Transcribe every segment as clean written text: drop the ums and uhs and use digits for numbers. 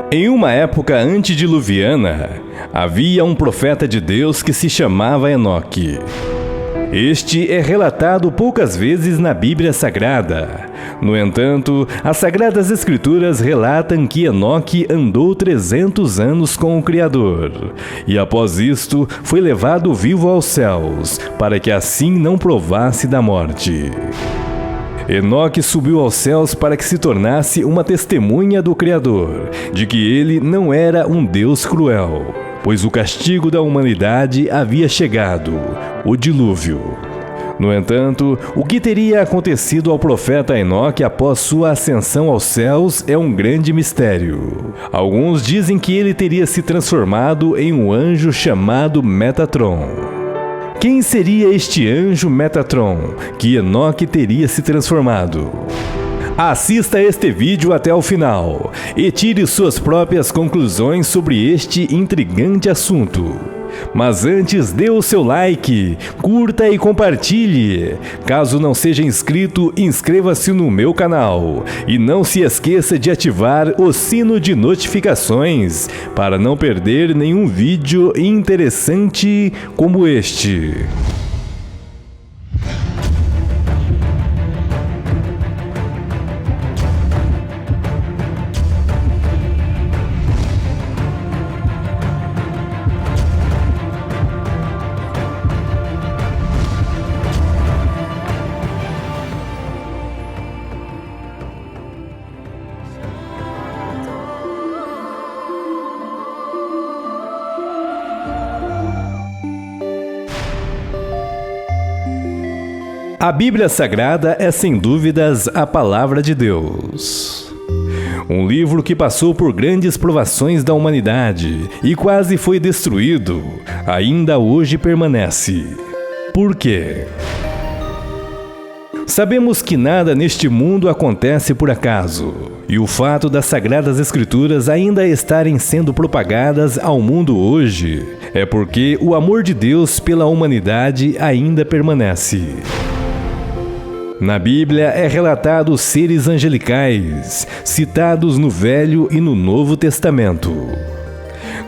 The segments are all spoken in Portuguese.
Em uma época antediluviana, havia um profeta de Deus que se chamava Enoque. Este é relatado poucas vezes na Bíblia Sagrada. No entanto, as Sagradas Escrituras relatam que Enoque andou 300 anos com o Criador, e após isto foi levado vivo aos céus, para que assim não provasse da morte. Enoque subiu aos céus para que se tornasse uma testemunha do Criador, de que ele não era um Deus cruel, pois o castigo da humanidade havia chegado, o dilúvio. No entanto, o que teria acontecido ao profeta Enoque após sua ascensão aos céus é um grande mistério. Alguns dizem que ele teria se transformado em um anjo chamado Metatron. Quem seria este anjo Metatron que Enoque teria se transformado? Assista este vídeo até o final e tire suas próprias conclusões sobre este intrigante assunto. Mas antes, dê o seu like, curta e compartilhe. Caso não seja inscrito, inscreva-se no meu canal. E não se esqueça de ativar o sino de notificações para não perder nenhum vídeo interessante como este. A Bíblia Sagrada é sem dúvidas a Palavra de Deus. Um livro que passou por grandes provações da humanidade e quase foi destruído, ainda hoje permanece. Por quê? Sabemos que nada neste mundo acontece por acaso, e o fato das Sagradas Escrituras ainda estarem sendo propagadas ao mundo hoje é porque o amor de Deus pela humanidade ainda permanece. Na Bíblia é relatado os seres angelicais, citados no Velho e no Novo Testamento.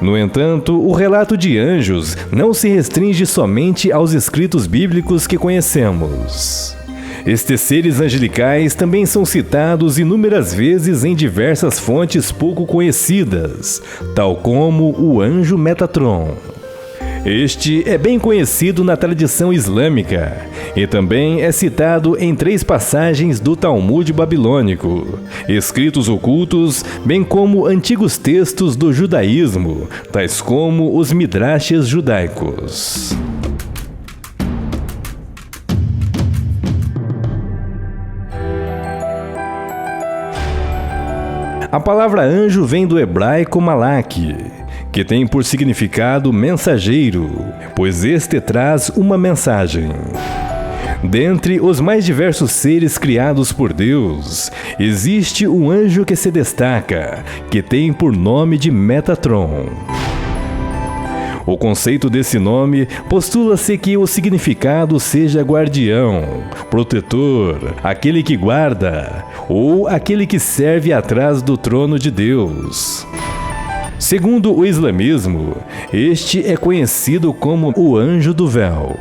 No entanto, o relato de anjos não se restringe somente aos escritos bíblicos que conhecemos. Estes seres angelicais também são citados inúmeras vezes em diversas fontes pouco conhecidas, tal como o anjo Metatron. Este é bem conhecido na tradição islâmica e também é citado em 3 passagens do Talmud babilônico, escritos ocultos, bem como antigos textos do judaísmo, tais como os midrashes judaicos. A palavra anjo vem do hebraico malak, que tem por significado mensageiro, pois este traz uma mensagem. Dentre os mais diversos seres criados por Deus, existe um anjo que se destaca, que tem por nome de Metatron. O conceito desse nome postula-se que o significado seja guardião, protetor, aquele que guarda, ou aquele que serve atrás do trono de Deus. Segundo o islamismo, este é conhecido como o anjo do véu.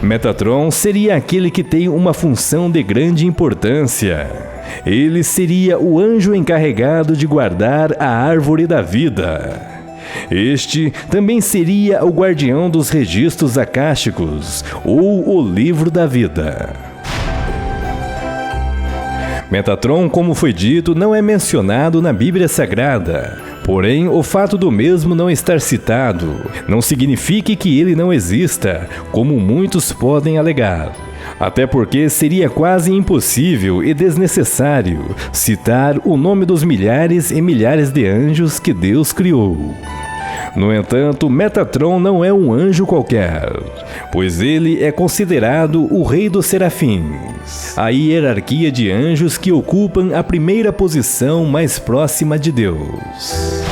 Metatron seria aquele que tem uma função de grande importância. Ele seria o anjo encarregado de guardar a árvore da vida. Este também seria o guardião dos registros acásticos, ou o livro da vida. Metatron, como foi dito, não é mencionado na Bíblia Sagrada. Porém, o fato do mesmo não estar citado não significa que ele não exista, como muitos podem alegar. Até porque seria quase impossível e desnecessário citar o nome dos milhares e milhares de anjos que Deus criou. No entanto, Metatron não é um anjo qualquer, pois ele é considerado o rei dos serafins, a hierarquia de anjos que ocupam a primeira posição mais próxima de Deus.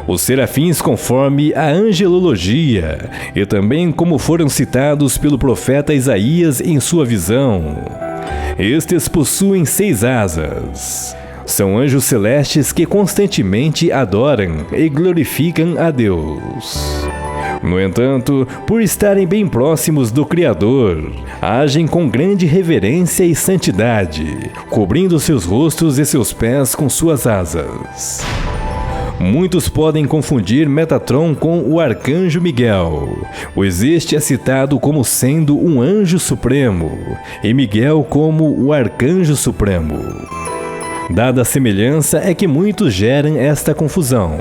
Os serafins, conforme a angelologia, e também como foram citados pelo profeta Isaías em sua visão, estes possuem 6 asas. São anjos celestes que constantemente adoram e glorificam a Deus. No entanto, por estarem bem próximos do Criador, agem com grande reverência e santidade, cobrindo seus rostos e seus pés com suas asas. Muitos podem confundir Metatron com o arcanjo Miguel, pois este é citado como sendo um anjo supremo, e Miguel como o arcanjo supremo. Dada a semelhança é que muitos geram esta confusão.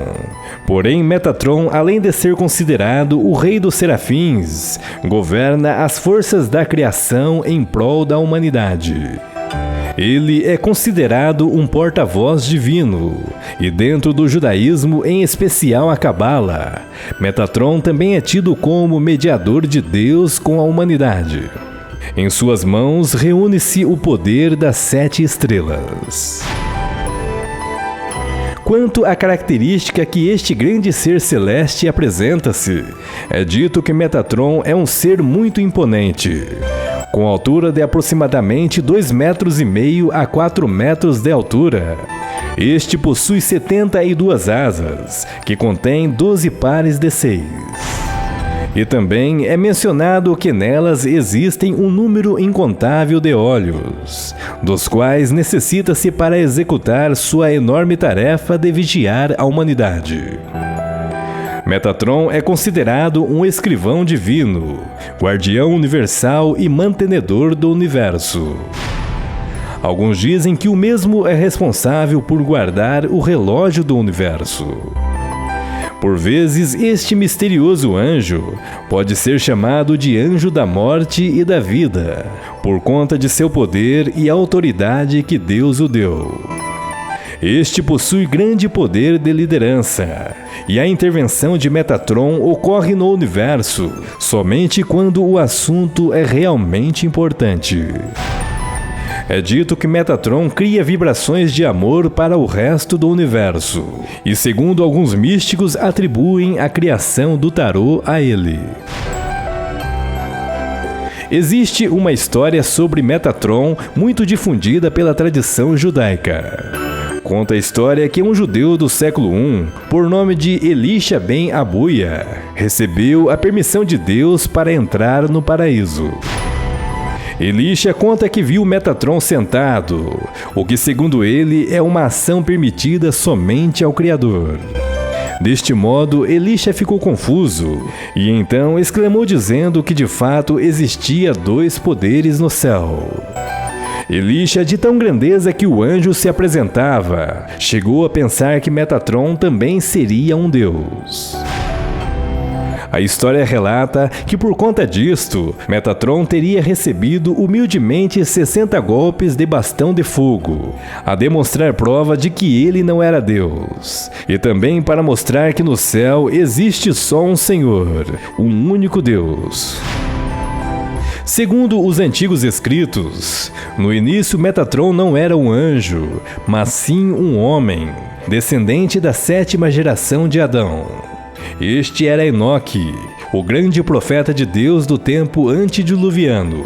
Porém, Metatron, além de ser considerado o rei dos serafins, governa as forças da criação em prol da humanidade. Ele é considerado um porta-voz divino, e dentro do judaísmo, em especial a Cabala, Metatron também é tido como mediador de Deus com a humanidade. Em suas mãos reúne-se o poder das 7 estrelas. Quanto à característica que este grande ser celeste apresenta-se, é dito que Metatron é um ser muito imponente, com altura de aproximadamente 2,5 metros a 4 metros de altura. Este possui 72 asas, que contém 12 pares de 6. E também é mencionado que nelas existem um número incontável de olhos, dos quais necessita-se para executar sua enorme tarefa de vigiar a humanidade. Metatron é considerado um escrivão divino, guardião universal e mantenedor do universo. Alguns dizem que o mesmo é responsável por guardar o relógio do universo. Por vezes, este misterioso anjo pode ser chamado de anjo da morte e da vida, por conta de seu poder e autoridade que Deus o deu. Este possui grande poder de liderança, e a intervenção de Metatron ocorre no universo somente quando o assunto é realmente importante. É dito que Metatron cria vibrações de amor para o resto do universo, e segundo alguns místicos atribuem a criação do tarô a ele. Existe uma história sobre Metatron muito difundida pela tradição judaica. Conta a história que um judeu do século I, por nome de Elisha ben Abuia, recebeu a permissão de Deus para entrar no paraíso. Elisha conta que viu Metatron sentado, o que segundo ele é uma ação permitida somente ao Criador. Deste modo, Elisha ficou confuso e então exclamou dizendo que de fato existia 2 poderes no céu. Elisha, de tão grandeza que o anjo se apresentava, chegou a pensar que Metatron também seria um deus. A história relata que por conta disto, Metatron teria recebido humildemente 60 golpes de bastão de fogo, a demonstrar prova de que ele não era Deus, e também para mostrar que no céu existe só um Senhor, um único Deus. Segundo os antigos escritos, no início Metatron não era um anjo, mas sim um homem, descendente da 7ª geração de Adão. Este era Enoque, o grande profeta de Deus do tempo antediluviano.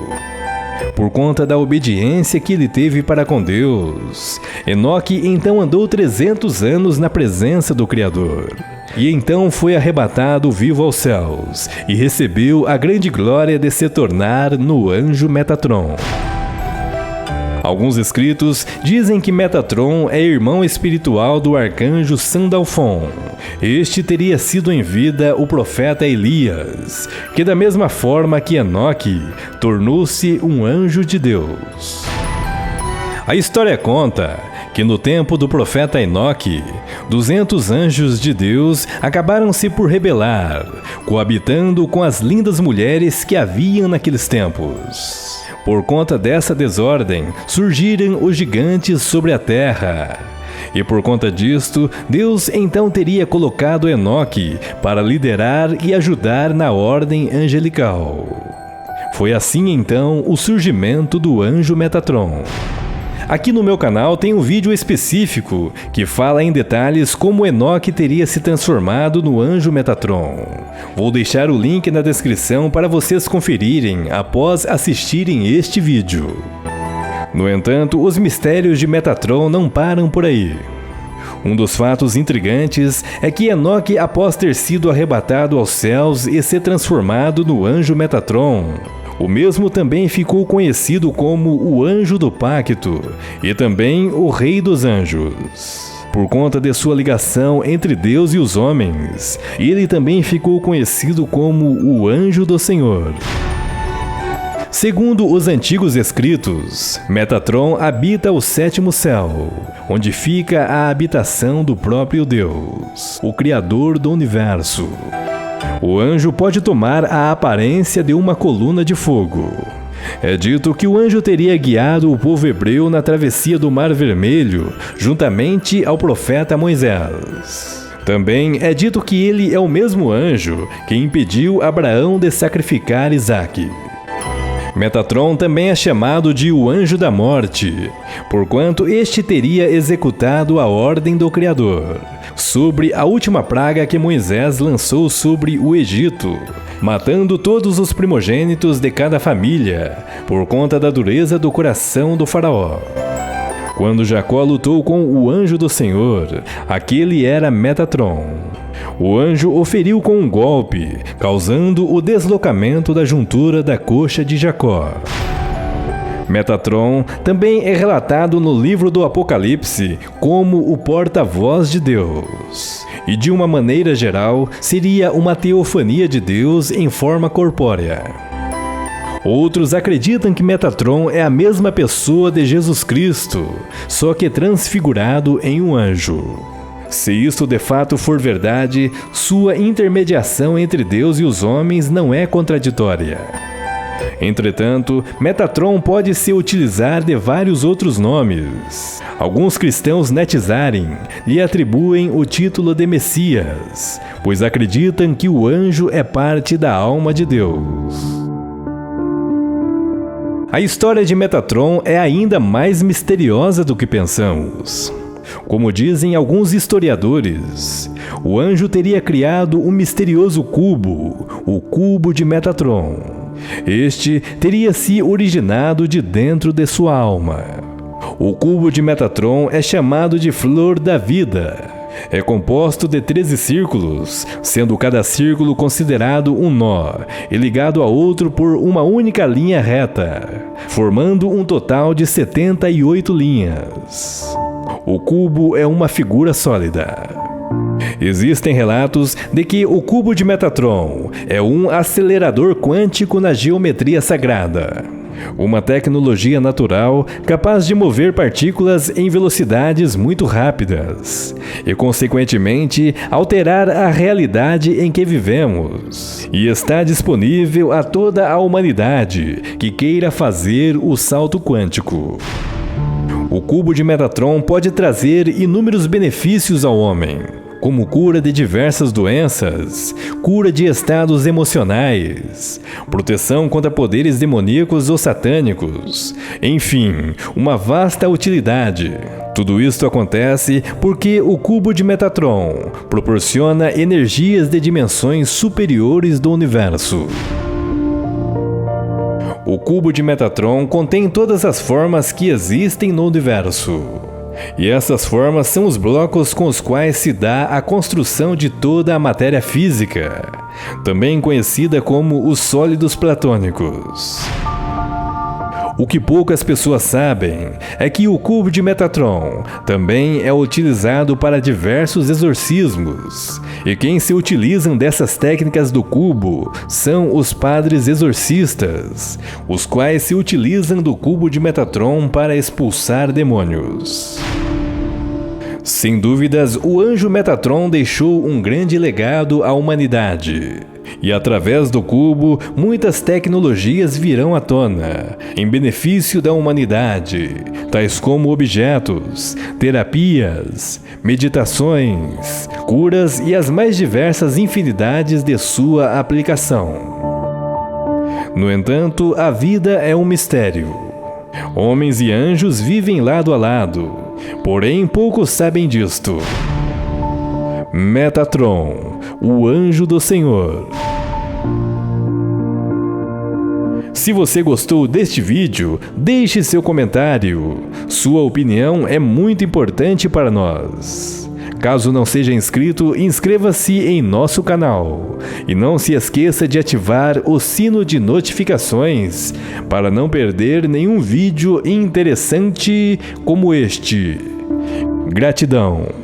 Por conta da obediência que ele teve para com Deus, Enoque então andou 300 anos na presença do Criador. E então foi arrebatado vivo aos céus, e recebeu a grande glória de se tornar no anjo Metatron. Alguns escritos dizem que Metatron é irmão espiritual do arcanjo Sandalfon. Este teria sido em vida o profeta Elias, que da mesma forma que Enoque, tornou-se um anjo de Deus. A história conta que no tempo do profeta Enoque, 200 anjos de Deus acabaram se por rebelar, coabitando com as lindas mulheres que haviam naqueles tempos. Por conta dessa desordem, surgiram os gigantes sobre a terra. E por conta disto, Deus então teria colocado Enoque para liderar e ajudar na ordem angelical. Foi assim então o surgimento do anjo Metatron. Aqui no meu canal tem um vídeo específico que fala em detalhes como Enoque teria se transformado no anjo Metatron. Vou deixar o link na descrição para vocês conferirem após assistirem este vídeo. No entanto, os mistérios de Metatron não param por aí. Um dos fatos intrigantes é que Enoque, após ter sido arrebatado aos céus e ser transformado no anjo Metatron, o mesmo também ficou conhecido como o Anjo do Pacto e também o Rei dos Anjos. Por conta de sua ligação entre Deus e os homens, ele também ficou conhecido como o Anjo do Senhor. Segundo os antigos escritos, Metatron habita o sétimo céu, onde fica a habitação do próprio Deus, o Criador do universo. O anjo pode tomar a aparência de uma coluna de fogo. É dito que o anjo teria guiado o povo hebreu na travessia do Mar Vermelho, juntamente ao profeta Moisés. Também é dito que ele é o mesmo anjo que impediu Abraão de sacrificar Isaque. Metatron também é chamado de o Anjo da Morte, porquanto este teria executado a ordem do Criador sobre a última praga que Moisés lançou sobre o Egito, matando todos os primogênitos de cada família, por conta da dureza do coração do faraó. Quando Jacó lutou com o anjo do Senhor, aquele era Metatron. O anjo o feriu com um golpe, causando o deslocamento da juntura da coxa de Jacó. Metatron também é relatado no livro do Apocalipse como o porta-voz de Deus. E de uma maneira geral, seria uma teofania de Deus em forma corpórea. Outros acreditam que Metatron é a mesma pessoa de Jesus Cristo, só que transfigurado em um anjo. Se isso de fato for verdade, sua intermediação entre Deus e os homens não é contraditória. Entretanto, Metatron pode se utilizar de vários outros nomes. Alguns cristãos Netzarem lhe atribuem o título de Messias, pois acreditam que o anjo é parte da alma de Deus. A história de Metatron é ainda mais misteriosa do que pensamos. Como dizem alguns historiadores, o anjo teria criado um misterioso cubo, o cubo de Metatron. Este teria se originado de dentro de sua alma. O cubo de Metatron é chamado de Flor da Vida. É composto de 13 círculos, sendo cada círculo considerado um nó e ligado a outro por uma única linha reta, formando um total de 78 linhas. O cubo é uma figura sólida. Existem relatos de que o cubo de Metatron é um acelerador quântico na geometria sagrada, uma tecnologia natural capaz de mover partículas em velocidades muito rápidas e, consequentemente, alterar a realidade em que vivemos, e está disponível a toda a humanidade que queira fazer o salto quântico. O cubo de Metatron pode trazer inúmeros benefícios ao homem, como cura de diversas doenças, cura de estados emocionais, proteção contra poderes demoníacos ou satânicos, enfim, uma vasta utilidade. Tudo isto acontece porque o cubo de Metatron proporciona energias de dimensões superiores do universo. O cubo de Metatron contém todas as formas que existem no universo. E essas formas são os blocos com os quais se dá a construção de toda a matéria física, também conhecida como os sólidos platônicos. O que poucas pessoas sabem é que o cubo de Metatron também é utilizado para diversos exorcismos, e quem se utilizam dessas técnicas do cubo são os padres exorcistas, os quais se utilizam do cubo de Metatron para expulsar demônios. Sem dúvidas, o anjo Metatron deixou um grande legado à humanidade. E através do cubo, muitas tecnologias virão à tona, em benefício da humanidade, tais como objetos, terapias, meditações, curas e as mais diversas infinidades de sua aplicação. No entanto, a vida é um mistério. Homens e anjos vivem lado a lado, porém poucos sabem disto. Metatron, o anjo do Senhor. se você gostou deste vídeo, deixe seu comentário. Sua opinião é muito importante para nós. Caso não seja inscrito, inscreva-se em nosso canal. E não se esqueça de ativar o sino de notificações para não perder nenhum vídeo interessante como este. Gratidão!